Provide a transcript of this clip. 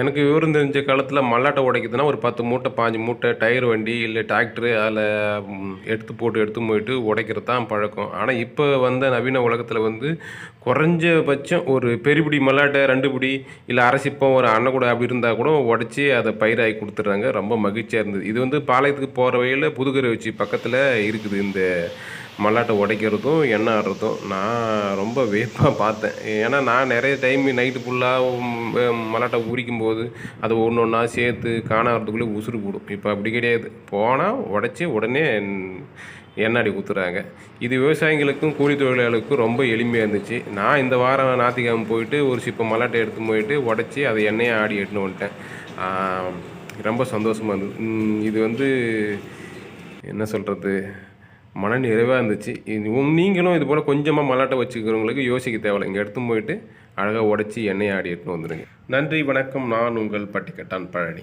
எனக்கு விவரம் தெரிஞ்ச காலத்தில் மல்லாட்டை உடைக்கிறதுனா ஒரு 10 மூட்டை 5 மூட்டை டயர் வண்டி இல்லை டிராக்டரு அதில் எடுத்து போயிட்டு உடைக்கிறது தான் பழக்கம். ஆனால் இப்போ வந்த நவீன உலகத்தில் வந்து குறைஞ்சபட்சம் ஒரு பெருபிடி மல்லாட்டை 2 பிடி இல்லை அரை சிப்பம் ஒரு அன்னக்கூடை அப்படி இருந்தால் கூட உடச்சி அதை பயிராகி கொடுத்துட்றாங்க. ரொம்ப மகிழ்ச்சியாக இருந்தது. இது வந்து பாளையத்துக்கு போகிற வழியில் புதுக்கரை வச்சு பக்கத்தில் இருக்குது இந்த மல்லாட்டை உடைக்கிறதும் எண்ணெய் ஆடுறதும். நான் ரொம்ப வியப்பாக பார்த்தேன். ஏன்னா நான் நிறைய டைம் நைட்டு ஃபுல்லாக மல்லாட்டை உரிக்கும்போது அது ஒன்று ஒன்றா சேர்த்து காணாகிறதுக்குள்ளே உசுறு போடும். இப்போ அப்படி கிடையாது. போனால் உடச்சி உடனே எண்ணாடி ஊற்றுறாங்க. இது விவசாயிகளுக்கும் கூலி தொழிலாளர்களுக்கும் ரொம்ப எளிமையாக இருந்துச்சு. நான் இந்த வாரம் ஞாயிற்றுக்கிழமை போயிட்டு ஒரு சிப்பம் மல்லாட்டை எடுத்து போயிட்டு உடச்சி அதை எண்ணெயை ஆடி எடுத்துன்னு வந்துட்டேன். ரொம்ப சந்தோஷமாக இருந்தது. இது வந்து என்ன சொல்கிறது, மன நிறைவாக இருந்துச்சு. நீங்களும் இது போல் கொஞ்சமாக மல்லாட்டை வச்சுக்கிறவங்களுக்கு யோசிக்க தேவையில்லை. இங்கே எடுத்து போயிட்டு அழகாக உடச்சி எண்ணெயை ஆடி எடுத்துன்னு வந்துடுங்க. நன்றி, வணக்கம். நான் உங்கள் பட்டிக்கட்டான் பழனி.